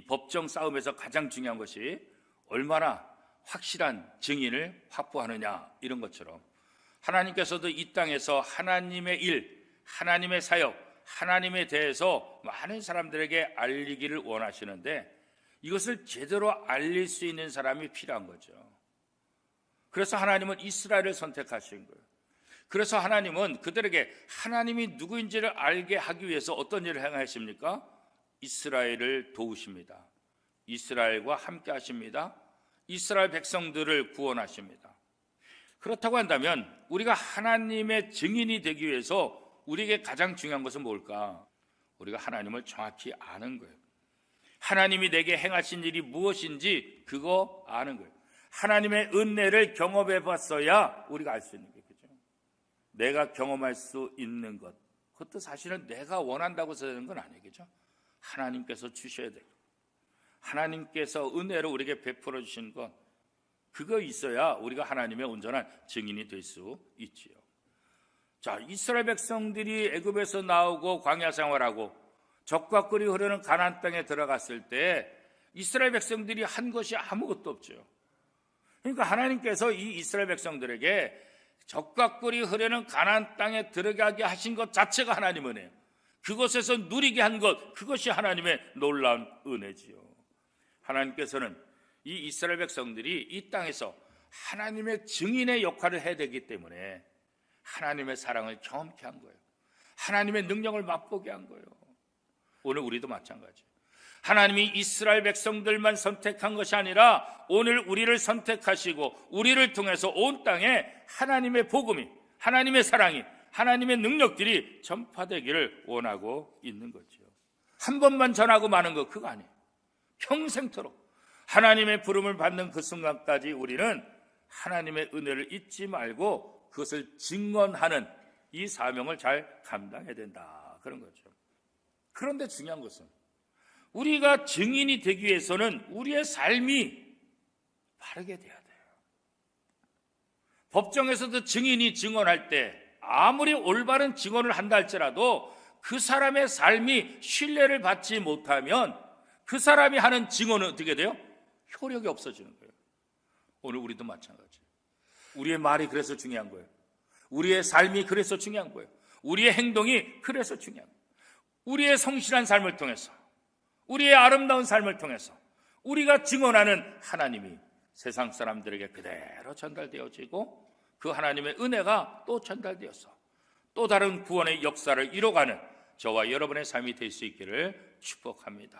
법정 싸움에서 가장 중요한 것이 얼마나 확실한 증인을 확보하느냐, 이런 것처럼 하나님께서도 이 땅에서 하나님의 일, 하나님의 사역, 하나님에 대해서 많은 사람들에게 알리기를 원하시는데 이것을 제대로 알릴 수 있는 사람이 필요한 거죠. 그래서 하나님은 이스라엘을 선택하신 거예요. 그래서 하나님은 그들에게 하나님이 누구인지를 알게 하기 위해서 어떤 일을 행하십니까? 이스라엘을 도우십니다. 이스라엘과 함께 하십니다. 이스라엘 백성들을 구원하십니다. 그렇다고 한다면 우리가 하나님의 증인이 되기 위해서 우리에게 가장 중요한 것은 뭘까? 우리가 하나님을 정확히 아는 거예요. 하나님이 내게 행하신 일이 무엇인지 그거 아는 거예요. 하나님의 은혜를 경험해 봤어야 우리가 알 수 있는 거예요. 그죠? 내가 경험할 수 있는 것, 그것도 사실은 내가 원한다고 해서 되는 건 아니에요. 그죠? 하나님께서 주셔야 돼요. 하나님께서 은혜로 우리에게 베풀어 주신 것, 그거 있어야 우리가 하나님의 온전한 증인이 될 수 있지요. 자, 이스라엘 백성들이 애굽에서 나오고 광야 생활하고 적과 꿀이 흐르는 가나안 땅에 들어갔을 때 이스라엘 백성들이 한 것이 아무것도 없죠. 그러니까 하나님께서 이 이스라엘 백성들에게 적과 꿀이 흐르는 가나안 땅에 들어가게 하신 것 자체가 하나님의 은혜예요. 그곳에서 누리게 한 것, 그것이 하나님의 놀라운 은혜지요. 하나님께서는 이 이스라엘 백성들이 이 땅에서 하나님의 증인의 역할을 해야 되기 때문에 하나님의 사랑을 경험케 한 거예요. 하나님의 능력을 맛보게 한 거예요. 오늘 우리도 마찬가지예요. 하나님이 이스라엘 백성들만 선택한 것이 아니라 오늘 우리를 선택하시고 우리를 통해서 온 땅에 하나님의 복음이, 하나님의 사랑이, 하나님의 능력들이 전파되기를 원하고 있는 거죠. 한 번만 전하고 마는 거 그거 아니에요. 평생토록 하나님의 부름을 받는 그 순간까지 우리는 하나님의 은혜를 잊지 말고 그것을 증언하는 이 사명을 잘 감당해야 된다, 그런 거죠. 그런데 중요한 것은 우리가 증인이 되기 위해서는 우리의 삶이 바르게 돼야 돼요. 법정에서도 증인이 증언할 때 아무리 올바른 증언을 한다 할지라도 그 사람의 삶이 신뢰를 받지 못하면 그 사람이 하는 증언은 어떻게 돼요? 효력이 없어지는 거예요. 오늘 우리도 마찬가지예요. 우리의 말이 그래서 중요한 거예요. 우리의 삶이 그래서 중요한 거예요. 우리의 행동이 그래서 중요한 거예요. 우리의 성실한 삶을 통해서, 우리의 아름다운 삶을 통해서 우리가 증언하는 하나님이 세상 사람들에게 그대로 전달되어지고 그 하나님의 은혜가 또 전달되어서 또 다른 구원의 역사를 이뤄가는 저와 여러분의 삶이 될 수 있기를 축복합니다.